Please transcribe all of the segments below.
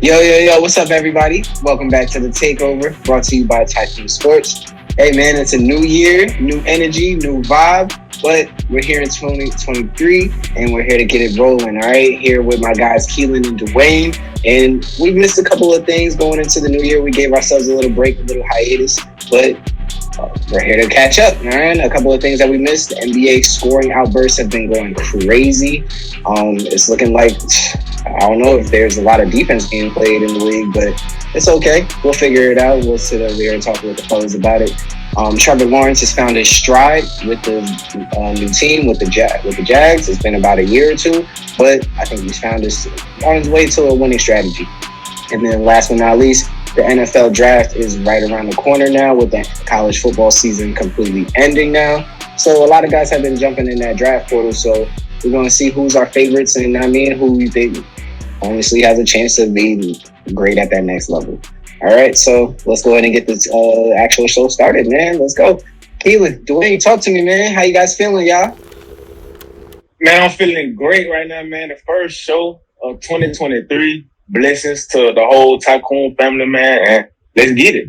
Yo, what's up, everybody? Welcome back to the Takeover, brought to you by Tycoon Sports. Hey, man, it's a new year, new energy, new vibe, but we're here in 2023, and we're here to get it rolling, all right? Here with my guys, Keelan and Duane, and we missed a couple of things going into the new year. We gave ourselves a little break, a little hiatus, but we're here to catch up, all right? A couple of things that we missed. The NBA scoring outbursts have been going crazy. It's looking like, I don't know if there's a lot of defense being played in the league, but it's okay. We'll figure it out. We'll sit over here and talk with the fellas about it. Trevor Lawrence has found his stride with the new team, with the Jags. It's been about a year or two, but I think he's found on his way to a winning strategy. And then last but not least, the NFL draft is right around the corner now, with the college football season completely ending now. So a lot of guys have been jumping in that draft portal. So we're going to see who's our favorites and who we think honestly has a chance to be great at that next level. All right, so let's go ahead and get this actual show started, man. Let's go. Keelan, Duane, talk to me, man. How you guys feeling, y'all? Man, I'm feeling great right now, man. The first show of 2023. Blessings to the whole Tycoon family, man. And let's get it.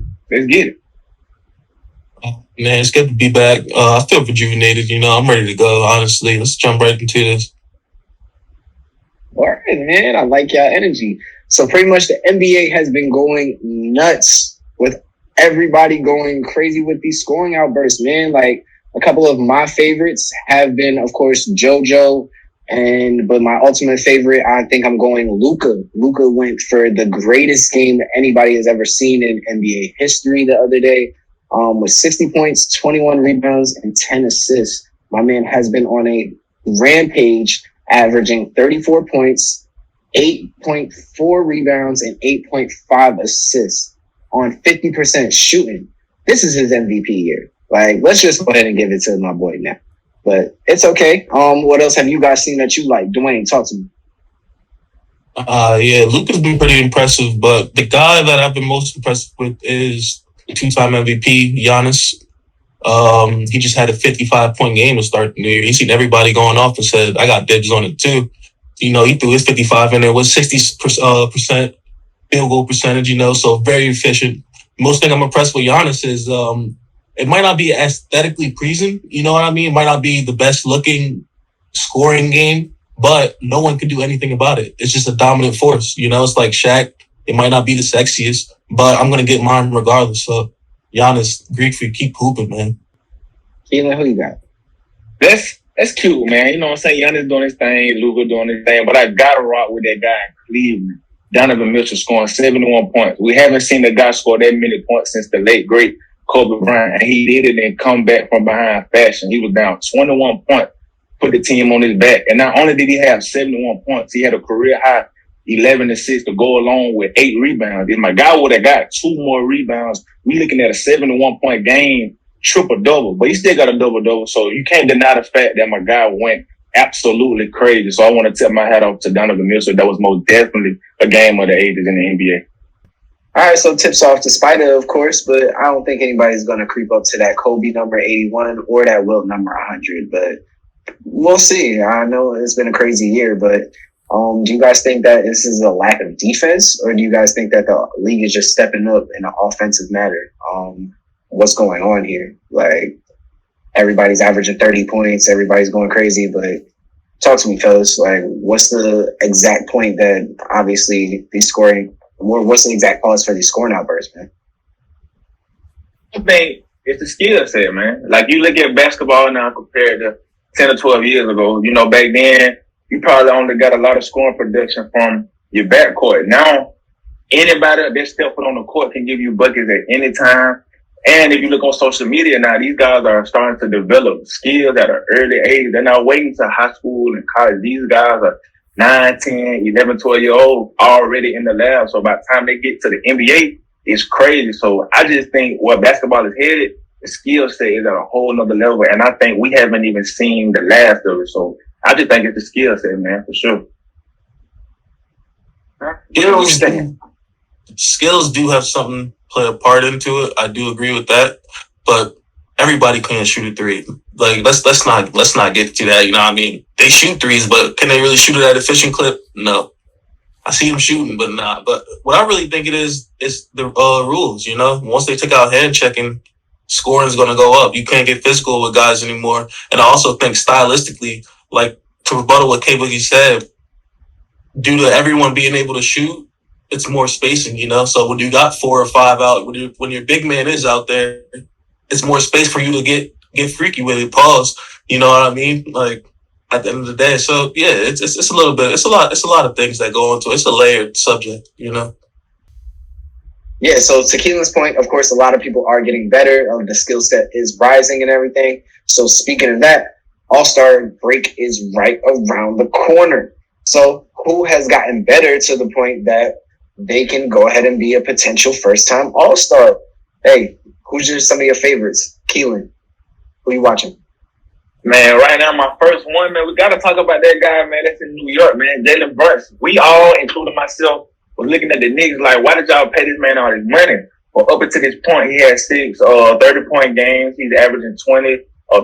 Man, it's good to be back. I feel rejuvenated. I'm ready to go, honestly. Let's jump right into this. All right, man. I like y'all energy. So pretty much the NBA has been going nuts with everybody going crazy with these scoring outbursts, man. Like, a couple of my favorites have been, of course, JoJo. But my ultimate favorite, I think I'm going Luka. Luka went for the greatest game that anybody has ever seen in NBA history the other day, with 60 points, 21 rebounds, and 10 assists. My man has been on a rampage, averaging 34 points, 8.4 rebounds, and 8.5 assists on 50% shooting. This is his MVP year. Like, let's just go ahead and give it to my boy now. But it's okay. What else have you guys seen that you like? Duane, talk to me. Yeah, Luka's been pretty impressive, but the guy that I've been most impressed with is two-time MVP, Giannis. He just had a 55-point game to start the year. He's seen everybody going off and said, I got dibs on it too. He threw his 55 in there with 60% field goal percentage, so very efficient. Most thing I'm impressed with Giannis is it might not be aesthetically pleasing, you know what I mean? It might not be the best looking scoring game, but no one can do anything about it. It's just a dominant force. It's like Shaq. It might not be the sexiest, but I'm going to get mine regardless. So, Giannis, Greek for you, keep hooping, man. Keelan, who you got? That's cute, man. You know what I'm saying? Giannis doing his thing, Luka doing his thing, but I got to rock with that guy in Cleveland. Donovan Mitchell scoring 71 points. We haven't seen the guy score that many points since the late, great Kobe Bryant, and he did it and come back from behind fashion. He was down 21 points, put the team on his back. And not only did he have 71 points, he had a career high 11 assists to go along with 8 rebounds. If my guy would have got 2 more rebounds, we looking at a 71-point game, triple-double. But he still got a double-double, so you can't deny the fact that my guy went absolutely crazy. So I want to tip my hat off to Donovan Mitchell. That was most definitely a game of the ages in the NBA. All right, so tips off to Spider, of course, but I don't think anybody's going to creep up to that Kobe number 81 or that Wilt number 100, but we'll see. I know it's been a crazy year, but do you guys think that this is a lack of defense, or do you guys think that the league is just stepping up in an offensive matter? What's going on here? Like, everybody's averaging 30 points, everybody's going crazy, but talk to me, fellas. Like, what's the exact point that obviously what's the exact cause for these scoring outbursts, man? I think it's the skill set, man. Like, you look at basketball now compared to 10 or 12 years ago. Back then, you probably only got a lot of scoring production from your backcourt. Now, anybody that's stepping on the court can give you buckets at any time. And if you look on social media now, these guys are starting to develop skills at an early age. They're not waiting to high school and college. These guys are 9, 10, 11, 12-year-old already in the lab. So by the time they get to the NBA, it's crazy. So I just think where basketball is headed, the skill set is at a whole nother level. And I think we haven't even seen the last of it. So I just think it's the skill set, man, for sure. Skills do have something play a part into it. I do agree with that. But everybody can't shoot a three. Like, let's not get to that. You know what I mean? They shoot threes, but can they really shoot it at an efficient clip? No. I see him shooting, but not. But what I really think it is the rules. You know, once they take out hand checking, scoring is going to go up. You can't get physical with guys anymore. And I also think stylistically, like to rebuttal what K Boogie said, due to everyone being able to shoot, it's more spacing. You know, so when you got 4 or 5 out, when your big man is out there, it's more space for you to get freaky with it. Pause. You know what I mean? Like at the end of the day. So yeah, it's a little bit. It's a lot of things that go into it. It's a layered subject. You know. Yeah, so to Keelan's point, of course, a lot of people are getting better. The skill set is rising and everything. So speaking of that, All-Star break is right around the corner. So who has gotten better to the point that they can go ahead and be a potential first-time All-Star? Hey, who's some of your favorites? Keelan, who you watching? Man, right now, my first one, man, we got to talk about that guy, man, that's in New York, man, Jalen Brunson. We all, including myself, was looking at the Knicks like, why did y'all pay this man all this money? Well, up until this point, he had 6 30-point games. He's averaging 20,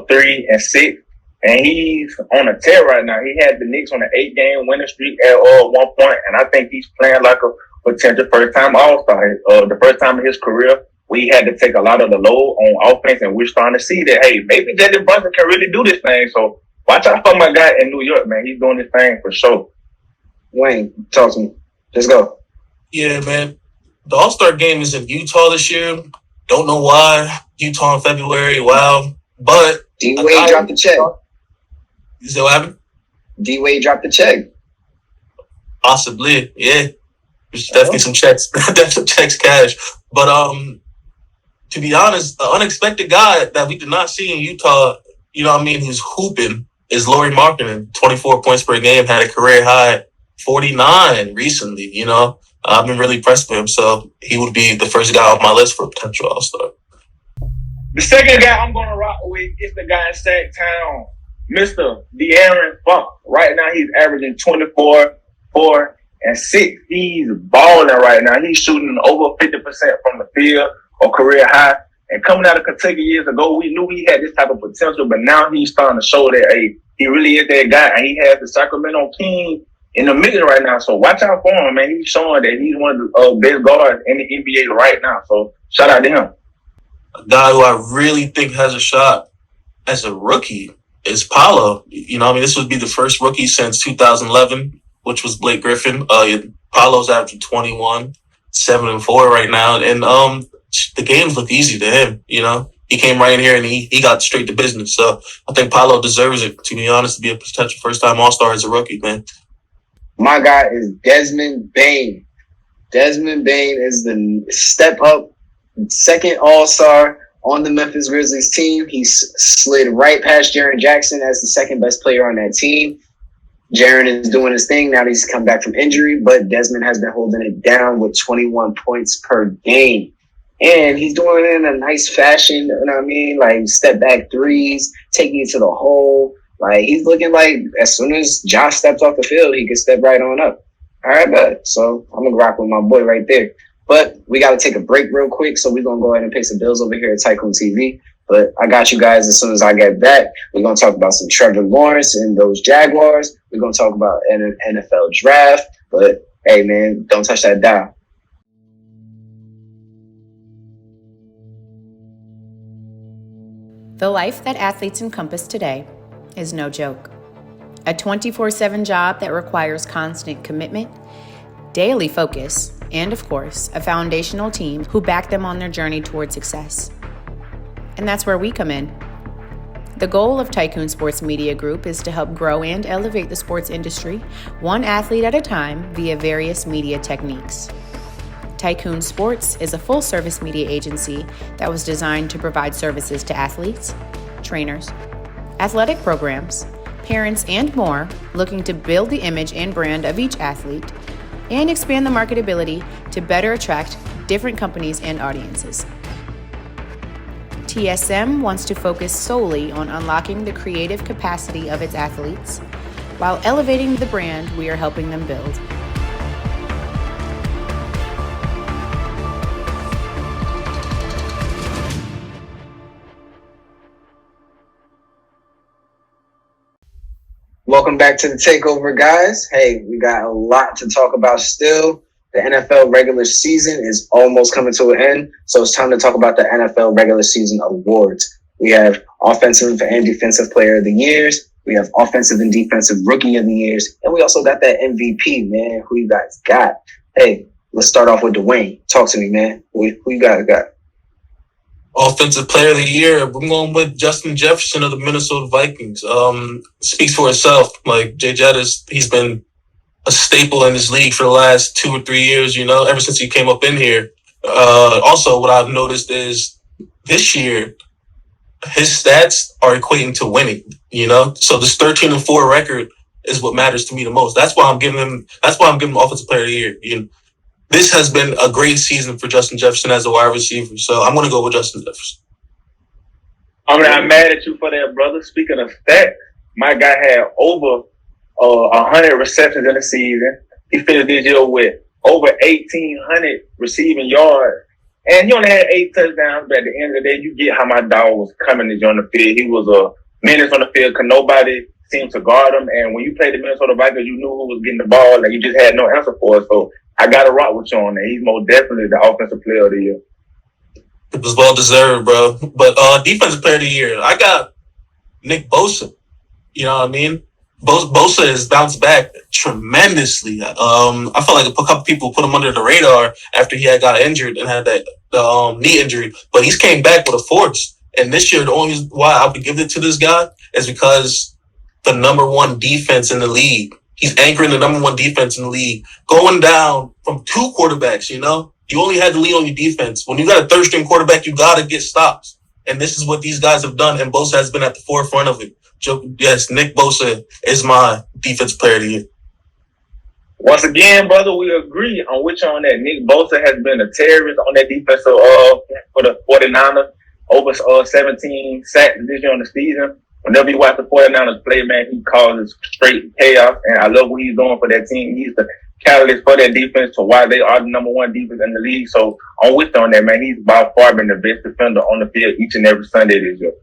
3, and 6. And he's on a tear right now. He had the Knicks on an 8-game winning streak at one point, and I think he's playing like a potential first-time All-Star. The first time in his career, we had to take a lot of the load on offense, and we're starting to see that, hey, maybe Jalen Brunson can really do this thing. So watch out for my guy in New York, man. He's doing this thing for sure. Wayne, talk to me. Let's go. Yeah, man. The All-Star game is in Utah this year. Don't know why. Utah in February. Wow. But D-Wade dropped the check. You see what happened? D-Wade dropped the check. Possibly, yeah. There's definitely some checks. Definitely some checks cash. But to be honest, an unexpected guy that we did not see in Utah, you know what I mean, who's hooping is Lauri Markkanen. 24 points per game, had a career high 49 recently, you know. I've been really impressed with him, so he would be the first guy off my list for a potential All-Star. The second guy I'm going to rock with is the guy in Sacktown, Mr. De'Aaron Fox. Right now, he's averaging 24, 4, and 6. He's balling right now. He's shooting over 50% from the field, a career high. And coming out of Kentucky years ago, we knew he had this type of potential, but now he's starting to show that, hey, he really is that guy, and he has the Sacramento Kings in the mix right now. So watch out for him, man. He's showing that he's one of the best guards in the NBA right now. So shout out to him. A guy who I really think has a shot as a rookie is Paolo. You know, I mean, this would be the first rookie since 2011, which was Blake Griffin. Paolo's averaging 21, 7 and 4 right now. And the games look easy to him, you know. He came right in here and he got straight to business. So I think Paolo deserves it, to be honest, to be a potential first-time All-Star as a rookie, man. My guy is Desmond Bane. Desmond Bane is the step-up second All-Star on the Memphis Grizzlies team. He's slid right past Jaren Jackson as the second best player on that team. Jaren is doing his thing. Now he's come back from injury, but Desmond has been holding it down with 21 points per game. And he's doing it in a nice fashion, you know what I mean? Like step back threes, taking it to the hole. Like he's looking like as soon as Josh steps off the field, he can step right on up. All right, but so I'm gonna rock with my boy right there. But we got to take a break real quick, so we're going to go ahead and pay some bills over here at Tycoon TV. But I got you guys as soon as I get back. We're going to talk about some Trevor Lawrence and those Jaguars. We're going to talk about an NFL draft. But, hey, man, don't touch that dial. The life that athletes encompass today is no joke. A 24/7 job that requires constant commitment, daily focus, and of course, a foundational team who back them on their journey toward success. And that's where we come in. The goal of Tycoon Sports Media Group is to help grow and elevate the sports industry, one athlete at a time via various media techniques. Tycoon Sports is a full-service media agency that was designed to provide services to athletes, trainers, athletic programs, parents, and more, looking to build the image and brand of each athlete and expand the marketability to better attract different companies and audiences. TSM wants to focus solely on unlocking the creative capacity of its athletes while elevating the brand we are helping them build. Welcome back to the Takeover, guys. Hey, we got a lot to talk about still. The NFL regular season is almost coming to an end, so it's time to talk about the NFL regular season awards. We have Offensive and Defensive Player of the Years. We have Offensive and Defensive Rookie of the Years. And we also got that MVP, man. Who you guys got? Hey, let's start off with Duane. Talk to me, man. Who you guys got? Offensive Player of the Year, I'm going with Justin Jefferson of the Minnesota Vikings. Speaks for itself. Like, Jay Jettis, he's been a staple in this league for the last 2 or 3 years, ever since he came up in here. Also, what I've noticed is this year, his stats are equating to winning, So this 13-4 record is what matters to me the most. That's why I'm giving him Offensive Player of the Year. This has been a great season for Justin Jefferson as a wide receiver. So I'm going to go with Justin Jefferson. I'm not mad at you for that, brother. Speaking of stats, my guy had over 100 receptions in the season. He finished this year with over 1,800 receiving yards. And he only had 8 touchdowns, but at the end of the day, you get how my dog was coming to on the field. He was a menace on the field because nobody seemed to guard him. And when you played the Minnesota Vikings, you knew who was getting the ball, and you just had no answer for it. So I got to rock with you on that. He's most definitely the Offensive Player of the Year. It was well deserved, bro. But Defensive Player of the Year, I got Nick Bosa. You know what I mean? Bosa has bounced back tremendously. I felt like a couple people put him under the radar after he had got injured and had that knee injury. But he's came back with a force. And this year, the only reason why I would give it to this guy is because the number one defense in the league. He's anchoring the number one defense in the league. Going down from 2 quarterbacks, you only had to lean on your defense. When you got a third-string quarterback, you got to get stops. And this is what these guys have done, and Bosa has been at the forefront of it. Yes, Nick Bosa is my Defensive Player of the Year. Once again, brother, we agree on which on that. Nick Bosa has been a terrorist on that defense for the 49ers. Over 17 sacks this year on the season. Whenever you watch the 49ers play, man, he causes straight chaos, and I love what he's doing for that team. He's the catalyst for that defense to why they are the number one defense in the league. So I'm with you on that, man. He's by far been the best defender on the field each and every Sunday this year.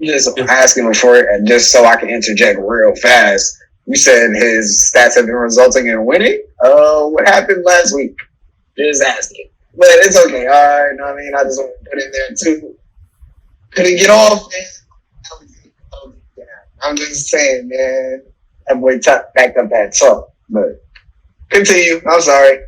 Just asking before, just so I can interject real fast. You said his stats have been resulting in winning. What happened last week? Just asking. But it's okay. All right. No, I mean, I just want to put in there too. Couldn't get off, man. I'm just saying, man. That boy backed up that talk. But continue. I'm sorry.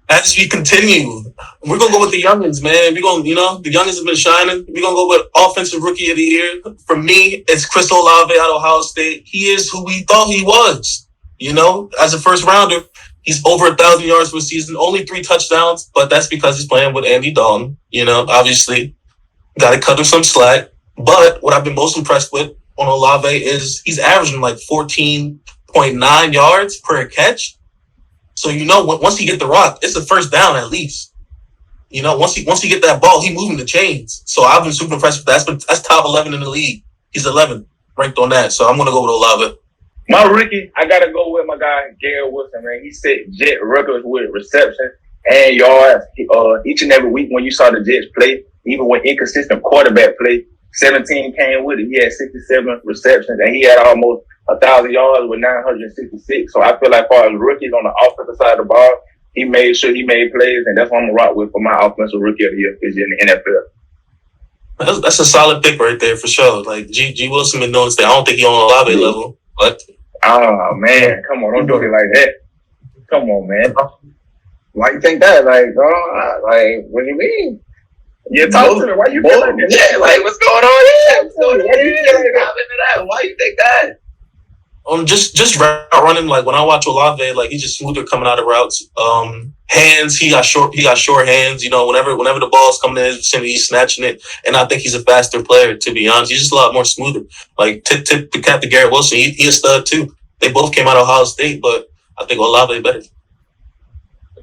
As we continue, we're going to go with the youngins, man. We're going, the youngins have been shining. We're going to go with Offensive Rookie of the Year. For me, it's Chris Olave out of Ohio State. He is who we thought he was. As a first rounder, he's over 1,000 yards for a season, only 3 touchdowns, but that's because he's playing with Andy Dalton. Obviously, got to cut him some slack. But what I've been most impressed with on Olave is he's averaging like 14.9 yards per catch. So, once he get the rock, it's a first down at least. Once he get that ball, he moving the chains. So I've been super impressed with that. That's top 11 in the league. He's 11 ranked on that. So I'm going to go with Olave. My rookie, I got to go with my guy, Garrett Wilson, man. He set Jet records with reception and yards each and every week when you saw the Jets play, even when inconsistent quarterback play. 17 came with it. He had 67 receptions, and he had almost 1,000 yards with 966. So I feel like for as rookies on the offensive side of the ball, he made sure he made plays, and that's what I'm going to rock with for my Offensive Rookie of the Year is in the NFL. That's a solid pick right there for sure. Like, G. Wilson been doing this thing. I don't think he on a Olave level, but... Oh, man. Come on. Don't do it like that. Come on, man. Why you think that? What do you mean? Yeah, talk to me. Why you feel like that? Yeah, what's going on here? What's going on here? Why you think that? Just route running. Like when I watch Olave, like he's just smoother coming out of routes. Hands, he got short hands. Whenever the ball's coming in his vicinity, he's snatching it. And I think he's a faster player. To be honest, he's just a lot more smoother. Like tip the cap to Garrett Wilson. He a stud too. They both came out of Ohio State, but I think Olave better.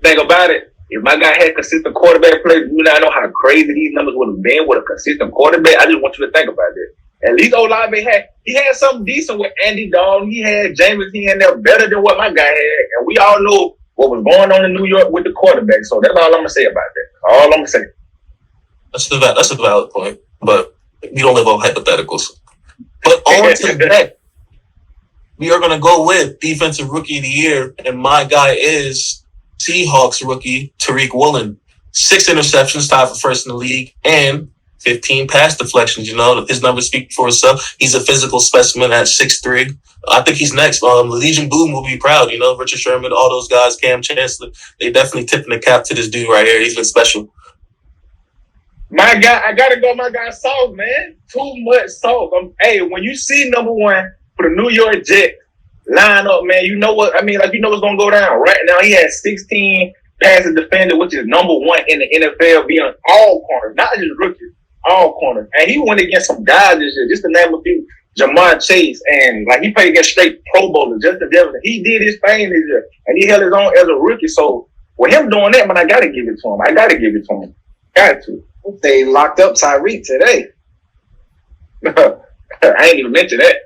Think about it. If my guy had consistent quarterback play, you not know how crazy these numbers would have been with a consistent quarterback. I just want you to think about that. At least Olave had something decent with Andy Dalton. He had Jameis in there better than what my guy had. And we all know what was going on in New York with the quarterback. So that's all I'm going to say about that. All I'm going to say. That's a valid point. But we don't live off hypotheticals. But on to the next. we are going to go with Defensive Rookie of the Year, and my guy is Seahawks rookie Tariq Woolen. 6 interceptions, tied for first in the league, and 15 pass deflections. You know, his numbers speak for itself. He's a physical specimen at 6'3". I think he's next. Legion Boom will be proud. You know, Richard Sherman, all those guys, Cam Chancellor, they definitely tipping the cap to this dude right here. He's been special. My guy, I gotta go. My guy, Sauce, man. Too much Sauce. Hey, when you see number one for the New York Jets line up, man, you know what I mean. Like, you know what's gonna go down. Right now, he has 16 passes defended, which is number one in the NFL, being all corners, not just rookies, all corners. And he went against some guys this year. Just to name a few, Jamar Chase, and like he played against straight Pro Bowlers. Justin Jefferson, he did his thing this year, and he held his own as a rookie. So with him doing that, man, I gotta give it to him. Got to. They locked up Tyreek today. I ain't even mentioned that.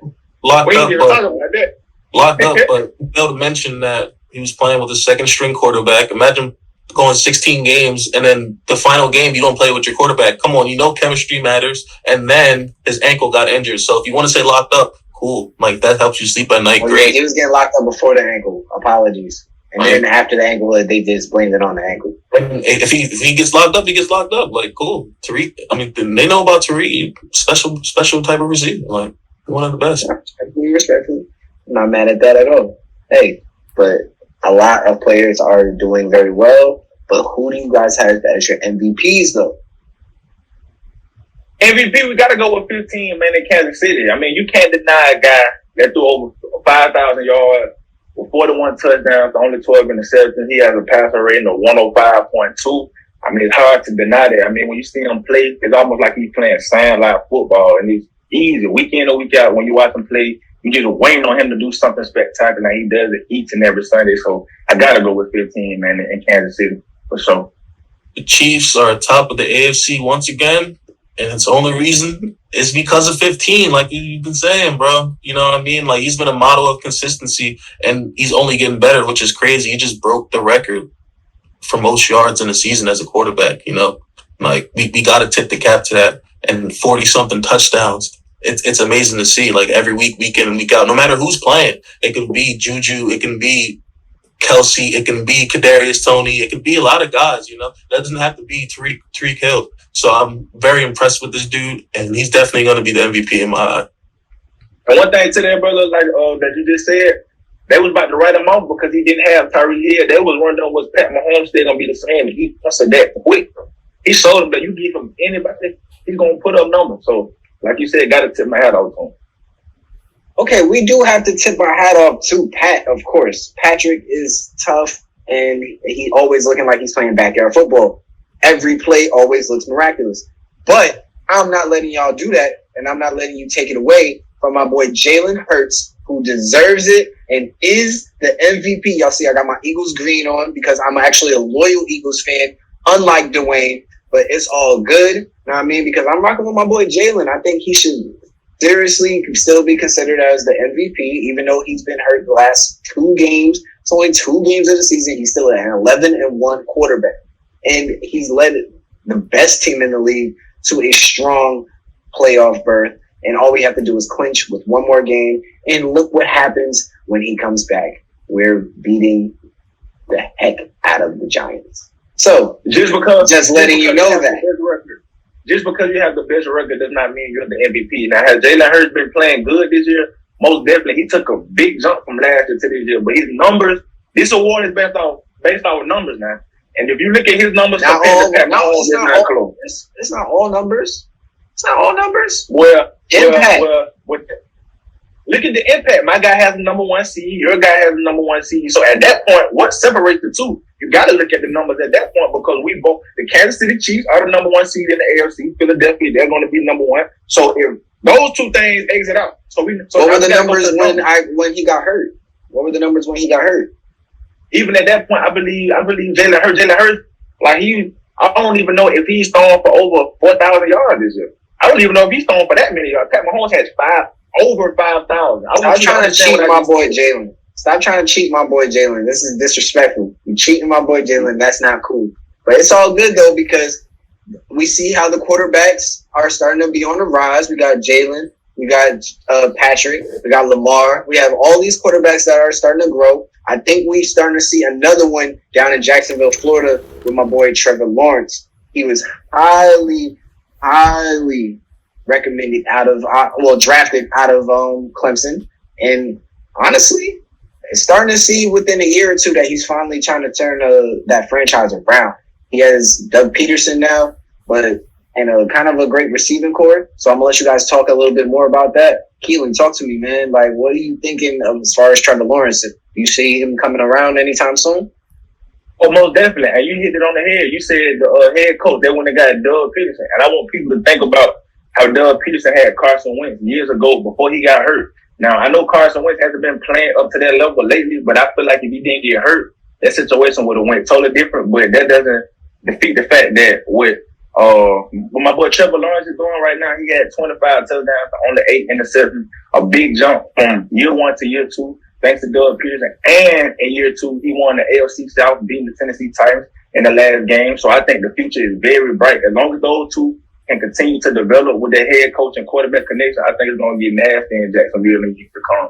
Locked We up, ain't even talking about that. but we failed to mention that he was playing with a second string quarterback. Imagine going 16 games and then the final game you don't play with your quarterback. Come on, you know chemistry matters. And then his ankle got injured. So if you want to say locked up, cool. Like, that helps you sleep at night. Great. He was getting locked up before the ankle. Apologies. And then after the ankle, they just blamed it on the ankle. If he gets locked up, he gets locked up. Like, cool. Tariq, I mean, they know about Tariq. Special type of receiver. Like, one of the best. Respectfully. I'm not mad at that at all. Hey, but a lot of players are doing very well. But who do you guys have as your MVPs, though? MVP, we got to go with 15, man, in Kansas City. I mean, you can't deny a guy that threw over 5,000 yards with 41 touchdowns, only 12 interceptions. He has a passer rating of 105.2. I mean, it's hard to deny that. I mean, when you see him play, it's almost like he's playing sound-like football, and it's easy. Week in or week out, when you watch him play, you just waiting on him to do something spectacular. He does it each and every Sunday. So I got to go with 15, man, in Kansas City for sure. The Chiefs are top of the AFC once again, and its only reason is because of 15, like you've been saying, bro. You know what I mean? Like, he's been a model of consistency, and he's only getting better, which is crazy. He just broke the record for most yards in a season as a quarterback, you know? Like, we got to tip the cap to that, and 40-something touchdowns. It's amazing to see, like, every week, week in and week out, no matter who's playing. It could be Juju, it can be Kelsey, it can be Kadarius Toney, it could be a lot of guys, you know? That doesn't have to be Tariq Hill. So I'm very impressed with this dude, and he's definitely going to be the MVP in my eye. And one thing to that, brother, like that you just said, they was about to write him off because he didn't have Tyreek Hill. They was wondering, was Pat Mahomes still going to be the same? He said that quick. He showed him that you give him anybody, he's going to put up numbers. So, like you said, got to tip my hat off to him. Okay, we do have to tip our hat off to Pat, of course. Patrick is tough, and he always looking like he's playing backyard football. Every play always looks miraculous. But I'm not letting y'all do that, and I'm not letting you take it away from my boy Jalen Hurts, who deserves it and is the MVP. Y'all see I got my Eagles green on because I'm actually a loyal Eagles fan, unlike Duane, but it's all good. You know what I mean? Because I'm rocking with my boy Jalen. I think he should seriously still be considered as the MVP, even though he's been hurt the last 2 games. It's only 2 games of the season. He's still an 11-1 quarterback. And he's led the best team in the league to a strong playoff berth. And all we have to do is clinch with 1 more game. And look what happens when he comes back. We're beating the heck out of the Giants. So, just letting you know that. Just because you have the best record does not mean you're the MVP. Now, has Jalen Hurts been playing good this year? Most definitely. He took a big jump from last year to this year. But his numbers, this award is based off numbers now. And if you look at his numbers, it's not all numbers. It's not all numbers. Well, impact. Look at the impact. My guy has the number 1 seed. Your guy has the number 1 seed. So at that point, what separates the two? You got to look at the numbers at that point because we both, the Kansas City Chiefs are the number 1 seed in the AFC. Philadelphia, they're going to be number 1. So if those 2 things exit out, what were the numbers when he got hurt? What were the numbers when he got hurt? Even at that point, I believe Jalen Hurts, like I don't even know if he's throwing for over 4,000 yards this year. I don't even know if he's throwing for that many yards. Pat Mahomes has over 5,000. Stop trying to cheat my boy Jalen. Stop trying to cheat my boy Jalen. This is disrespectful. You cheating my boy Jalen. That's not cool. But it's all good though because we see how the quarterbacks are starting to be on the rise. We got Jalen. We got Patrick. We got Lamar. We have all these quarterbacks that are starting to grow. I think we're starting to see another one down in Jacksonville, Florida, with my boy Trevor Lawrence. He was highly recommended drafted out of Clemson. And honestly, it's starting to see within a year or two that he's finally trying to turn that franchise around. He has Doug Peterson now, and a kind of a great receiving core. So I'm gonna let you guys talk a little bit more about that. Keelan, talk to me, man. Like, what are you thinking of as far as Trevor Lawrence? Do you see him coming around anytime soon? Oh, most definitely. And you hit it on the head. You said the head coach, they went and got Doug Peterson. And I want people to think about how Doug Peterson had Carson Wentz years ago before he got hurt. Now, I know Carson Wentz hasn't been playing up to that level lately, but I feel like if he didn't get hurt, that situation would have went totally different. But that doesn't defeat the fact that what my boy Trevor Lawrence is doing right now, he had 25 touchdowns, only 8 interceptions, a big jump from year 1 to year 2, thanks to Doug Peterson. And in year 2, he won the AFC South, beating the Tennessee Titans in the last game. So I think the future is very bright. As long as those two can continue to develop with their head coach and quarterback connection, I think it's going to get nasty in Jacksonville in years to come.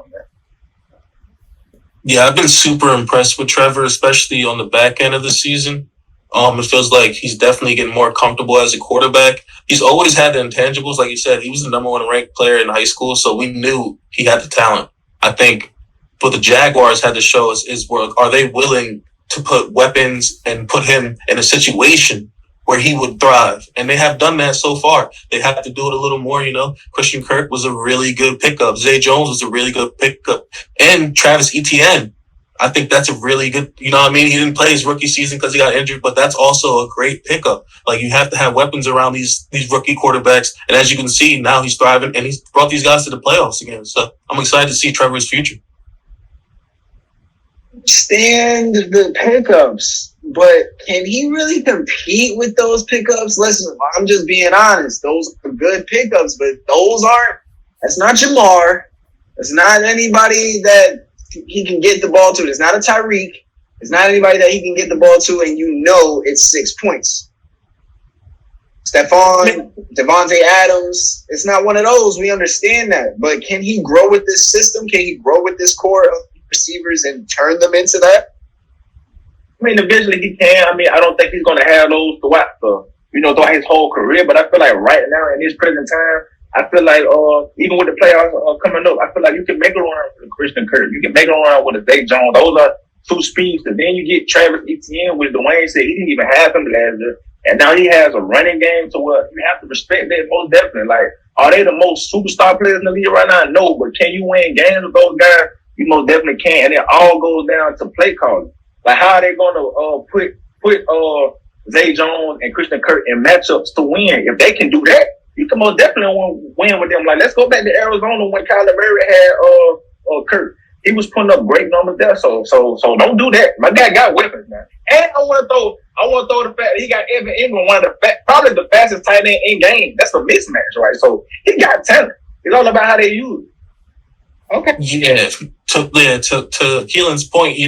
Yeah, I've been super impressed with Trevor, especially on the back end of the season. It feels like he's definitely getting more comfortable as a quarterback. He's always had the intangibles. Like you said, he was the number 1 ranked player in high school, so we knew he had the talent. I think what the Jaguars had to show us is are they willing to put weapons and put him in a situation where he would thrive? And they have done that so far. They have to do it a little more, Christian Kirk was a really good pickup. Zay Jones was a really good pickup. And Travis Etienne, I think that's a really good, He didn't play his rookie season because he got injured, but that's also a great pickup. Like, you have to have weapons around these rookie quarterbacks. And as you can see, now he's thriving and he's brought these guys to the playoffs again. So I'm excited to see Trevor's future. Stand the pickups, but can he really compete with those pickups? Listen, I'm just being honest. Those are good pickups, but that's not Jamar. That's not anybody that he can get the ball to. It's not a Tyreek. It's not anybody that he can get the ball to, and it's 6 points. Devontae Adams, it's not one of those. We understand that. But can he grow with this system? Can he grow with this core of receivers and turn them into that? I mean, eventually he can. I mean, I don't think he's going to have those throughout his whole career. But I feel like right now, in this present time, I feel like even with the playoffs coming up, I feel like you can make a run with Christian Kirk. You can make a run with a Zay Jones. Those are 2 speeds. And then you get Travis Etienne, which Duane said he didn't even have him last year. And now he has a running game to where you have to respect that most definitely. Like, are they the most superstar players in the league right now? No, but can you win games with those guys? You most definitely can. And it all goes down to play calling. Like, how are they going to put Zay Jones and Christian Kirk in matchups to win? If they can do that, you can most definitely win with them. Like, let's go back to Arizona when Kyler Murray had Kirk. He was putting up great numbers there. So don't do that. My guy got weapons, man. And I want to throw the fact that he got Evan Ingram, probably the fastest tight end in game. That's a mismatch, right? So he got talent. It's all about how they use it. Okay. Yeah. To Keelan's point,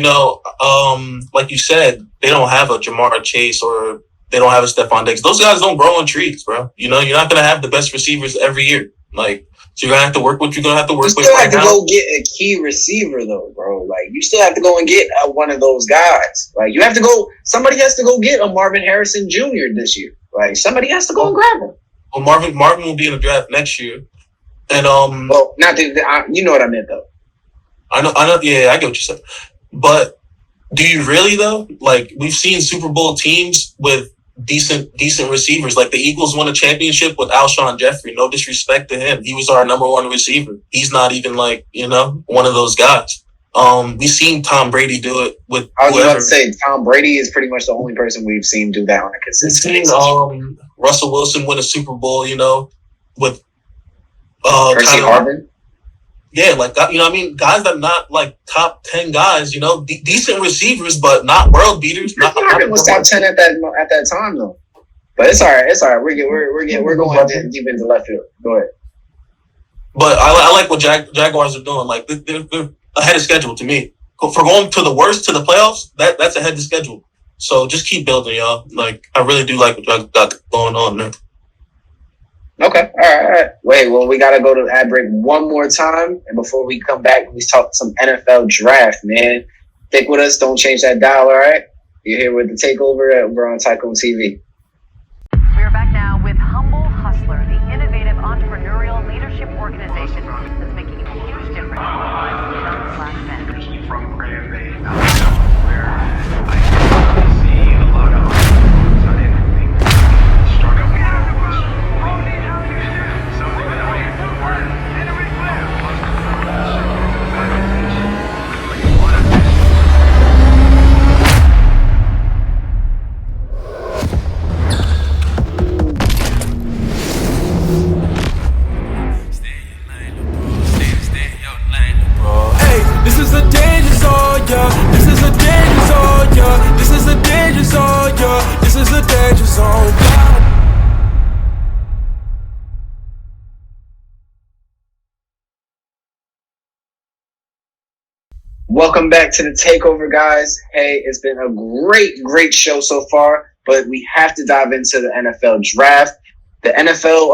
like you said, they don't have a Jamar Chase or they don't have a Stephon Diggs. Those guys don't grow on trees, bro. You're not going to have the best receivers every year. Like, so you're going to have to work what you're going to have to work with. You still have to go get a key receiver, though, bro. Like, you still have to go and get one of those guys. Like, somebody has to go get a Marvin Harrison Jr. this year. Like, somebody has to go and grab him. Well, Marvin will be in the draft next year. And, well, you know what I meant, though. I know. Yeah, I get what you said. But do you really, though? Like, we've seen Super Bowl teams with decent receivers. Like, the Eagles won a championship with Alshon Jeffrey. No disrespect to him. He was our number 1 receiver. He's not even one of those guys. We've seen Tom Brady do it with I was about to say, Tom Brady is pretty much the only person we've seen do that on a consistent basis. Russell Wilson win a Super Bowl, with Percy Harvin. Yeah, guys that are not like top 10 guys, decent receivers, but not world beaters. Harvin was top 10 at that time though. But it's all right. It's all right. We're going deep into left field. Go ahead. But I like what Jaguars are doing. Like, they're ahead of schedule to me. For going to the worst to the playoffs, that's ahead of schedule. So just keep building, y'all. Like, I really do like what y'all got going on, man. Okay. All right. Wait, well, we got to go to ad break one more time. And before we come back, we talk some NFL draft, man. Stick with us. Don't change that dial, all right? You're here with the Takeover over on Tycoon TV. We are back now with Humble Hustler, the innovative entrepreneurial leadership organization that's making a huge difference in the lives of young Black men. From Grand Bay, where I see a lot of entrepreneurs on anything. Start up was something that I learned and This is a danger zone, yeah. This is a danger zone, yeah. This is a danger zone, yeah. This is a danger zone, yeah. Welcome back to the Takeover, guys. Hey, it's been a great show so far, but we have to dive into the NFL draft. The NFL,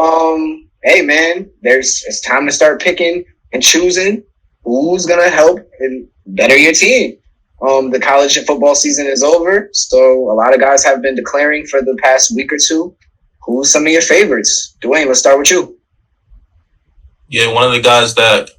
hey man, it's time to start picking and choosing who's gonna help and better your team. The college football season is over, so a lot of guys have been declaring for the past week or two. Who's some of your favorites? Duane, let's start with you. Yeah, one of the guys that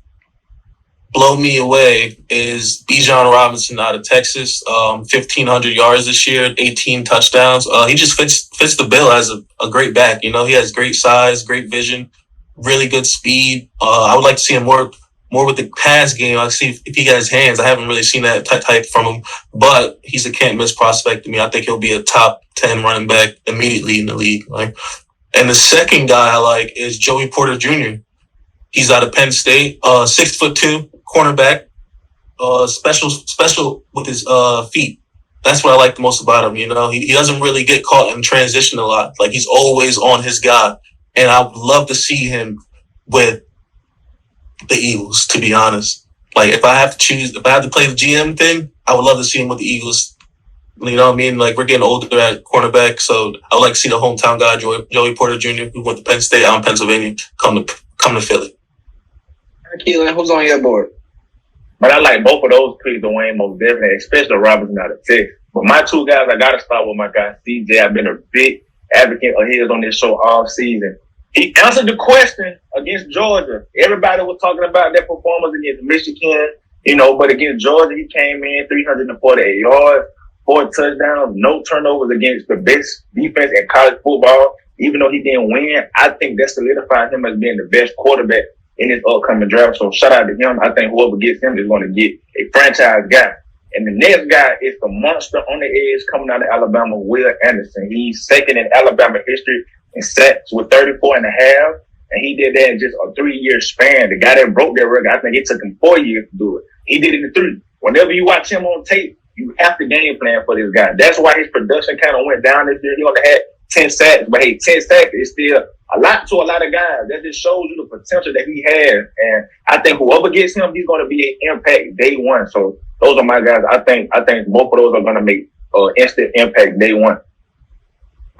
blow me away is Bijan Robinson out of Texas. 1,500 yards this year, 18 touchdowns. He just fits the bill as a great back. You know, he has great size, great vision, really good speed. I would like to see him more with the pass game. I see if he got his hands. I haven't really seen that type from him, but he's a can't miss prospect to me. I think he'll be a top 10 running back immediately in the league. Right? And the second guy I like is Joey Porter Jr. He's out of Penn State, 6'2", cornerback, special with his feet. That's what I like the most about him. You know, he doesn't really get caught in transition a lot. Like, he's always on his guy. And I would love to see him with the Eagles, to be honest. Like, if I have to play the GM thing, I would love to see him with the Eagles. You know what I mean? Like, we're getting older at cornerback, so I would like to see the hometown guy, Joey Porter Jr., who went to Penn State out in Pennsylvania, come to Philly. Keelan, who's on your board? But I like both of those picks, Duane, most definitely, especially Robinson out of Texas. But my two guys, I got to start with my guy, CJ. I've been a big advocate of his on this show all season. He answered the question against Georgia. Everybody was talking about their performance against Michigan, you know, but against Georgia, he came in 348 yards, 4 touchdowns, no turnovers against the best defense in college football. Even though he didn't win, I think that solidified him as being the best quarterback in this upcoming draft. So shout out to him. I think whoever gets him is going to get a franchise guy. And the next guy is the monster on the edge coming out of Alabama, Will Anderson. He's second in Alabama history in sacks with 34 and a half. And he did that in just a 3-year span. The guy that broke that record, I think it took him 4 years to do it. He did it in 3. Whenever you watch him on tape, you have to game plan for this guy. That's why his production kind of went down this year. He only had 10 sacks, but hey, 10 sacks is still a lot to a lot of guys. That just shows you the potential that he has. And I think whoever gets him, he's going to be an impact day one. So those are my guys. I think both of those are going to make instant impact day one.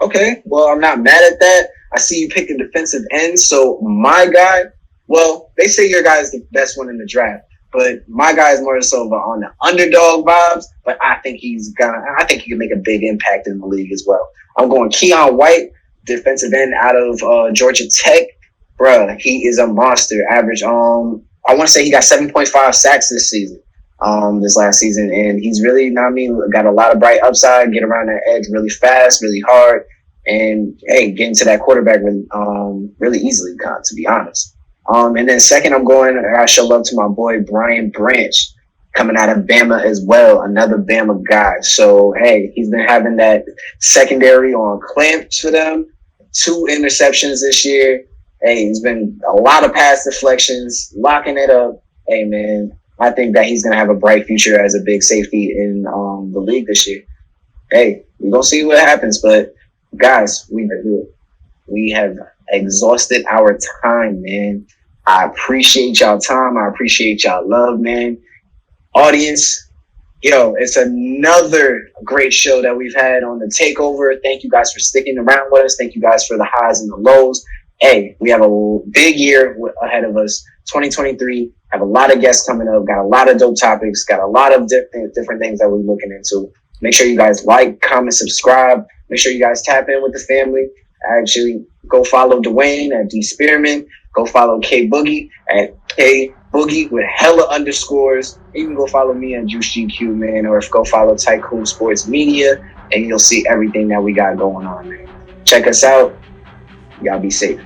Okay, well, I'm not mad at that. I see you pick a defensive end. So my guy, well, they say your guy is the best one in the draft, but my guy is more so on the underdog vibes. But I think he can make a big impact in the league as well. I'm going Keon White, defensive end out of Georgia Tech. Bruh, he is a monster. Average, I want to say he got 7.5 sacks this season, this last season. And he's really, got a lot of bright upside, get around that edge really fast, really hard. And, hey, getting to that quarterback really easily, to be honest. And then second, I show love to my boy, Brian Branch, coming out of Bama as well, another Bama guy. So, hey, he's been having that secondary on clamps for them. 2 interceptions this year. Hey, he's been a lot of pass deflections, locking it up. Hey, man, I think that he's going to have a bright future as a big safety in the league this year. Hey, we're going to see what happens. But, guys, we have exhausted our time, man. I appreciate y'all time. I appreciate y'all love, man. Audience, it's another great show that we've had on the Takeover. Thank you guys for sticking around with us. Thank you guys for the highs and the lows. hey, we have a big year ahead of us. 2023, have a lot of guests coming up, got a lot of dope topics, got a lot of different things that we're looking into. Make sure you guys like, comment, subscribe. Make sure you guys tap in with the family. Actually, go follow Duane at D Spearman. Go follow K Boogie at K Boogie with hella underscores. You can go follow me at JuiceGQ, man, or go follow Tycoon Sports Media, and you'll see everything that we got going on, man. Check us out. Y'all be safe.